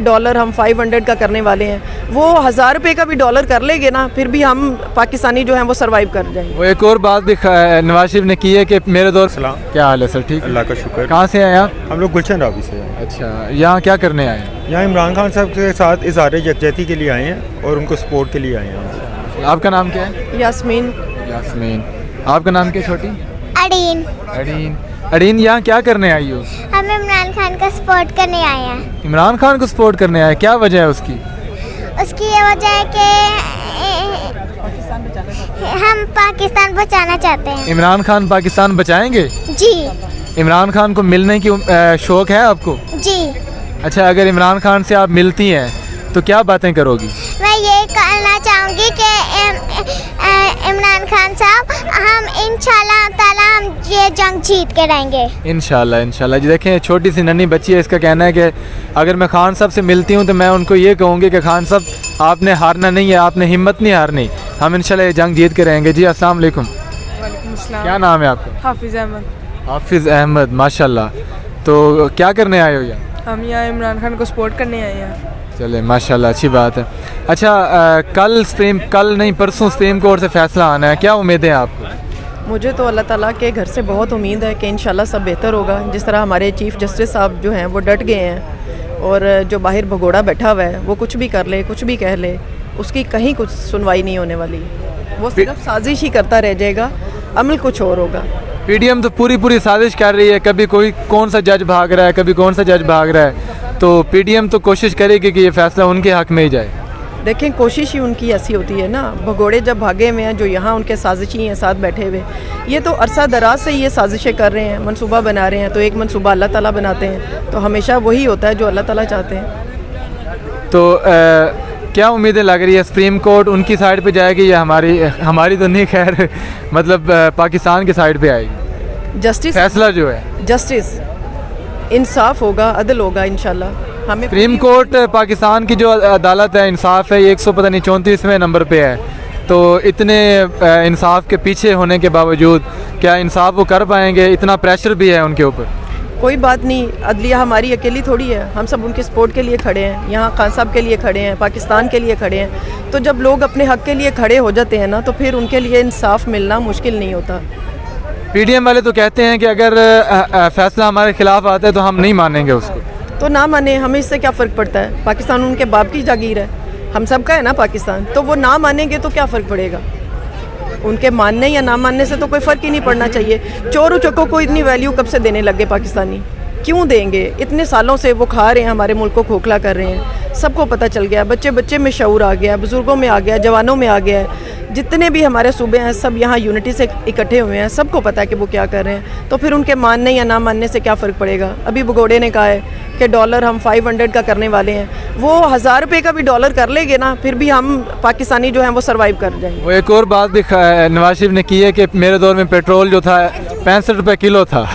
Dollar हम 500 का करने वाले हैं, वो 1000 रुपये का भी डॉलर कर लेंगे ना, फिर भी हम पाकिस्तानी जो हैं वो सर्वाइव कर जाएंगे। वो एक और बात भी नवाज शरीफ ने की है कि मेरे दौर सलाम। क्या हाल है सर? ठीक, अल्लाह का शुक्र। कहाँ से आए आप? हम लोग गुलशन रावी से हैं। अच्छा, यहाँ क्या करने आए हैं? यहाँ इमरान खान साहब के साथ इज़हार यकजहती के लिए आए हैं और उनको सपोर्ट के लिए आए हैं। आपका नाम क्या है? यास्मीन। यास्मीन। आपका नाम क्या छोटी? अडीन। अडीन। अडीन, यहाँ क्या करने आई हो? हम इमरान खान का सपोर्ट करने आए हैं। इमरान खान को सपोर्ट करने आए, क्या वजह है उसकी? उसकी ये वजह है कि हम पाकिस्तान बचाना चाहते हैं। इमरान खान पाकिस्तान बचाएंगे? जी इमरान खान को मिलने की शौक है आपको? जी। अच्छा, अगर इमरान खान से आप मिलती हैं तो क्या बातें करोगी? मैं ये कहना चाहूँगी कि इमरान खान साहब, हम इंशाल्लाह ताला हम ये जंग जीत के रहेंगे। इंशाल्लाह इंशाल्लाह। जी देखें, छोटी सी नन्ही बच्ची है, इसका कहना है कि अगर मैं खान साहब से मिलती हूँ तो मैं उनको ये कहूँगी कि खान साहब आपने हारना नहीं है, आपने हिम्मत नहीं हारनी, हम इंशाल्लाह ये जंग जीत के रहेंगे। जी अस्सलाम वालेकुम। क्या नाम है आपका? हाफिज़ अहमद। हाफिज़ अहमद, माशाल्लाह। तो क्या करने आए हो यहाँ? हम यहाँ इमरान खान को सपोर्ट करने आए हैं। चले माशाल्लाह, अच्छी बात है। अच्छा, कल नहीं परसों सुप्रीम कोर्ट से फैसला आना है, क्या उम्मीद है आपको? मुझे तो अल्लाह ताला के घर से बहुत उम्मीद है कि इंशाल्लाह सब बेहतर होगा। जिस तरह हमारे चीफ़ जस्टिस साहब जो हैं वो डट गए हैं, और जो बाहर भगोड़ा बैठा हुआ है वो कुछ भी कर ले, कुछ भी कह ले, उसकी कहीं कुछ सुनवाई नहीं होने वाली। वो सिर्फ साजिश ही करता रह जाएगा, अमल कुछ और होगा। पीडीएम तो पूरी साजिश कर रही है, कभी कोई कौन सा जज भाग रहा है, कभी कौन सा जज भाग रहा है, तो पीडीएम तो कोशिश करेगी कि ये फैसला उनके हक में ही जाए। देखें, कोशिश ही उनकी ऐसी होती है ना, भगोड़े जब भागे हुए हैं जो यहाँ उनके साजिशी हैं साथ बैठे हुए, ये तो अरसा दराज से ये साजिशें कर रहे हैं, मंसूबा बना रहे हैं, तो एक मंसूबा अल्लाह ताला बनाते हैं, तो हमेशा वही होता है जो अल्लाह ताला चाहते हैं। तो क्या उम्मीदें लग रही है? सुप्रीम कोर्ट उनकी साइड पे जाएगी या हमारी तो नहीं, खैर मतलब पाकिस्तान की साइड पे आएगी? जस्टिस फैसला जो है, जस्टिस इंसाफ होगा, अदल होगा इंशाल्लाह। हमें सुप्रीम कोर्ट पाकिस्तान की जो अदालत है, इंसाफ है, ये 134वें नंबर पे है, तो इतने इंसाफ के पीछे होने के बावजूद क्या इंसाफ वो कर पाएंगे? इतना प्रेशर भी है उनके ऊपर। कोई बात नहीं, अदलिया हमारी अकेली थोड़ी है, हम सब उनके सपोर्ट के लिए खड़े हैं, यहाँ खान साहब के लिए खड़े हैं, पाकिस्तान के लिए खड़े हैं। तो जब लोग अपने हक़ के लिए खड़े हो जाते हैं ना, तो फिर उनके लिए इंसाफ मिलना मुश्किल नहीं होता। पीडीएम वाले तो कहते हैं कि अगर फैसला हमारे खिलाफ आता है तो हम नहीं मानेंगे उसको। तो ना माने, हमें इससे क्या फ़र्क पड़ता है? पाकिस्तान उनके बाप की जागीर है, हम सब का है ना पाकिस्तान, तो वो ना मानेंगे तो क्या फ़र्क पड़ेगा? उनके मानने या ना मानने से तो कोई फ़र्क ही नहीं पड़ना चाहिए। चोर उचक्कों को इतनी वैल्यू कब से देने लगे पाकिस्तानी? क्यों देंगे? इतने सालों से वो खा रहे हैं, हमारे मुल्क को खोखला कर रहे हैं, सबको पता चल गया, बच्चे बच्चे में शऊर आ गया, बुज़ुर्गों में आ गया, जवानों में आ गया है, जितने भी हमारे सूबे हैं सब यहाँ यूनिटी से इकट्ठे हुए हैं, सबको पता है कि वो क्या कर रहे हैं। तो फिर उनके मानने या ना मानने से क्या फ़र्क पड़ेगा? अभी भगोड़े ने कहा है कि डॉलर हम 500 का करने वाले हैं, वो 1000 रुपये का भी डॉलर कर लेंगे ना, फिर भी हम पाकिस्तानी जो हैं वो सर्वाइव कर जाएंगे। वो एक और बात भी नवाज शरीफ ने की है कि मेरे दौर में पेट्रोल जो था 65 रुपये किलो था।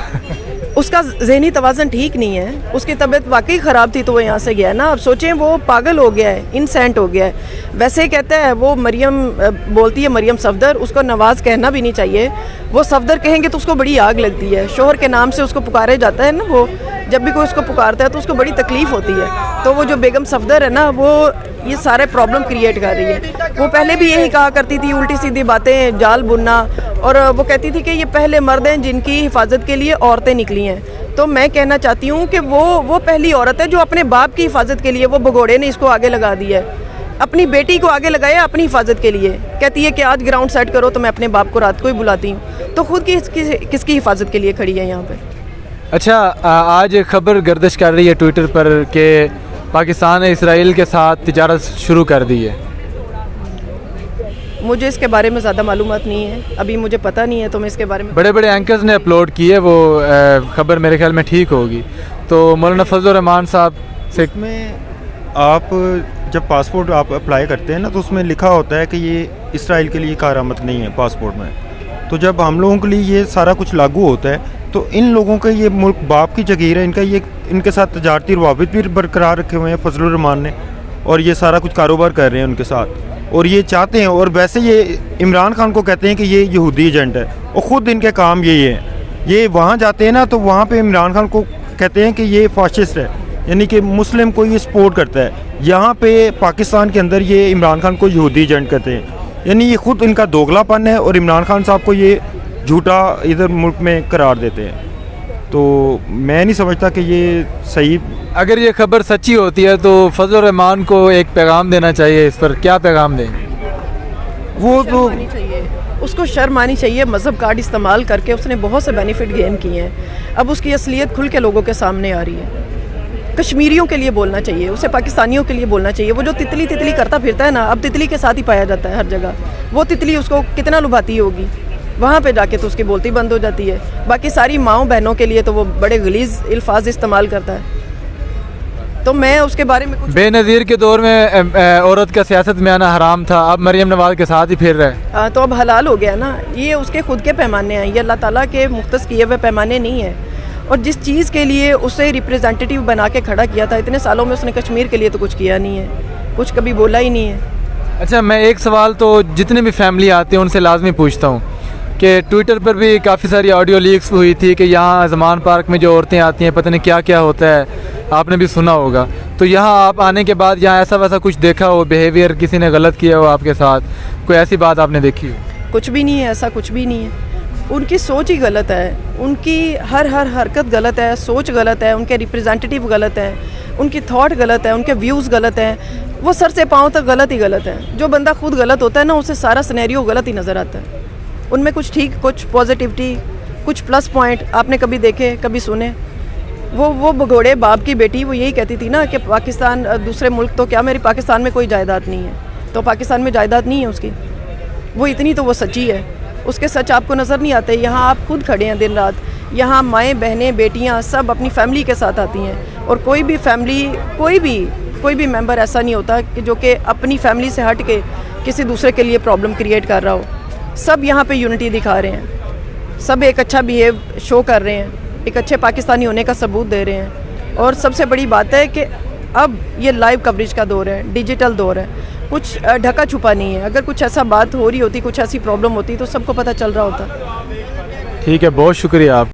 उसका ज़हनी तवाज़न ठीक नहीं है, उसकी तबीयत वाकई ख़राब थी तो वो यहाँ से गया ना। अब सोचें, वो पागल हो गया है, इनसेंट हो गया है। वैसे कहता है वो मरियम बोलती है, मरियम सफदर, उसको नवाज़ कहना भी नहीं चाहिए, वो सफदर कहेंगे तो उसको बड़ी आग लगती है। शोहर के नाम से उसको पुकारे जाता है ना, वो जब भी कोई उसको पुकारता है तो उसको बड़ी तकलीफ़ होती है। तो वो जो बेगम सफदर है ना, वो ये सारे प्रॉब्लम क्रिएट कर रही है। वो पहले भी यही कहा करती थी, उल्टी सीधी बातें, जाल बुनना, और वो कहती थी कि ये पहले मर्द हैं जिनकी हिफाजत के लिए औरतें निकली हैं। तो मैं कहना चाहती हूँ कि वो पहली औरत है जो अपने बाप की हिफाजत के लिए, वो भगोड़े ने इसको आगे लगा दिया है, अपनी बेटी को आगे लगाया अपनी हिफाजत के लिए। कहती है कि आज ग्राउंड सेट करो, तो मैं अपने बाप को रात को ही बुलाती हूँ। तो खुद किसकी हिफाजत के लिए खड़ी है यहाँ पर? अच्छा, आज खबर गर्दिश कर रही है ट्विटर पर कि पाकिस्तान ने इसराइल के साथ तिजारत शुरू कर दी है। मुझे इसके बारे में ज़्यादा मालूमात नहीं है, अभी मुझे पता नहीं है, तो मैं इसके बारे में बड़े बड़े एंकर्स ने अपलोड की है, वो खबर मेरे ख्याल में ठीक होगी। तो मौलाना फजल रहमान साहब से में आप जब पासपोर्ट आप अप्लाई करते हैं ना, तो उसमें लिखा होता है कि ये इसराइल के लिए कारामत नहीं है पासपोर्ट में। तो जब हम लोगों के लिए ये सारा कुछ लागू होता है, तो इन लोगों का ये मुल्क बाप की जगीर है, इनके साथ तजारती रवाबित भी बरकरार रखे हुए हैं फजलुर रहमान ने, और ये सारा कुछ कारोबार कर रहे हैं उनके साथ, और ये चाहते हैं। और वैसे ये इमरान खान को कहते हैं कि ये यहूदी एजेंट है, और ख़ुद इनके काम यही है। ये वहाँ जाते हैं ना, तो वहाँ पे इमरान खान को कहते हैं कि ये फाशिस्ट है, यानी कि मुस्लिम को ये सपोर्ट करता है। यहाँ पे पाकिस्तान के अंदर ये इमरान खान को यहूदी एजेंट कहते हैं, यानी ये खुद इनका दोगलापन है और इमरान खान साहब को ये झूठा इधर मुल्क में करार देते हैं। तो मैं नहीं समझता कि ये सही। अगर ये खबर सच्ची होती है तो फजल रहमान को एक पैगाम देना चाहिए, इस पर क्या पैगाम दें? वो तो आनी चाहिए, उसको शर्म आनी चाहिए। मज़हब कार्ड इस्तेमाल करके उसने बहुत से बेनिफिट गेन किए हैं, अब उसकी असलियत खुल के लोगों के सामने आ रही है। कश्मीरियों के लिए बोलना चाहिए, उसे पाकिस्तानियों के लिए बोलना चाहिए। वो जो तितली तितली करता फिरता है ना, अब तितली के साथ ही पाया जाता है हर जगह। वो तितली उसको कितना लुभाती होगी, वहाँ पे जाके तो उसकी बोलती बंद हो जाती है। बाकी सारी माँओं बहनों के लिए तो वो बड़े गलीज़ अल्फाज इस्तेमाल करता है। तो मैं उसके बारे में कुछ बेनज़ीर के दौर में औरत का सियासत में आना हराम था, अब मरीम नवाज़ के साथ ही फिर रहे। तो अब हलाल हो गया ना। ये उसके खुद के पैमाने हैं, ये अल्लाह ताला के मुख्तस किए हुए पैमाने नहीं है। और जिस चीज़ के लिए उसे रिप्रेजेंटेटिव बना के खड़ा किया था, इतने सालों में उसने कश्मीर के लिए तो कुछ किया नहीं है, कुछ कभी बोला ही नहीं है। अच्छा, मैं एक सवाल तो जितने भी फैमिली आते हैं उनसे लाजमी पूछता हूँ कि ट्विटर पर भी काफ़ी सारी ऑडियो लीक्स हुई थी कि यहाँ ज़मान पार्क में जो औरतें आती हैं पता नहीं क्या क्या होता है, आपने भी सुना होगा। तो यहाँ आप आने के बाद यहाँ ऐसा वैसा कुछ देखा हो, बिहेवियर किसी ने गलत किया हो आपके साथ, कोई ऐसी बात आपने देखी हो? कुछ भी नहीं है, ऐसा कुछ भी नहीं है। उनकी सोच ही गलत है, उनकी हर हरकत गलत है, सोच गलत है, उनके रिप्रेजेंटेटिव गलत है, उनकी थॉट गलत है, उनके व्यूज़ गलत हैं। वो सर से पाँव तक गलत ही गलत है। जो बंदा खुद गलत होता है ना, उसे सारा सिनेरियो गलत ही नज़र आता है। उनमें कुछ ठीक, कुछ पॉजिटिविटी, कुछ प्लस पॉइंट आपने कभी देखे, कभी सुने? वो भगोड़े बाप की बेटी वो यही कहती थी ना कि पाकिस्तान दूसरे मुल्क तो क्या, मेरी पाकिस्तान में कोई जायदाद नहीं है। तो पाकिस्तान में जायदाद नहीं है उसकी, वो इतनी तो वो सच्ची है। उसके सच आपको नज़र नहीं आते। यहाँ आप खुद खड़े हैं दिन रात, यहाँ माएँ बहनें बेटियाँ सब अपनी फैमिली के साथ आती हैं। और कोई भी फैमिली, कोई भी मेंबर ऐसा नहीं होता कि जो कि अपनी फैमिली से हट के किसी दूसरे के लिए प्रॉब्लम क्रिएट कर रहा हो। सब यहाँ पे यूनिटी दिखा रहे हैं, सब एक अच्छा बिहेव शो कर रहे हैं, एक अच्छे पाकिस्तानी होने का सबूत दे रहे हैं। और सबसे बड़ी बात है कि अब ये लाइव कवरेज का दौर है, डिजिटल दौर है, कुछ ढका छुपा नहीं है। अगर कुछ ऐसा बात हो रही होती, कुछ ऐसी प्रॉब्लम होती तो सबको पता चल रहा होता। ठीक है, बहुत शुक्रिया आप।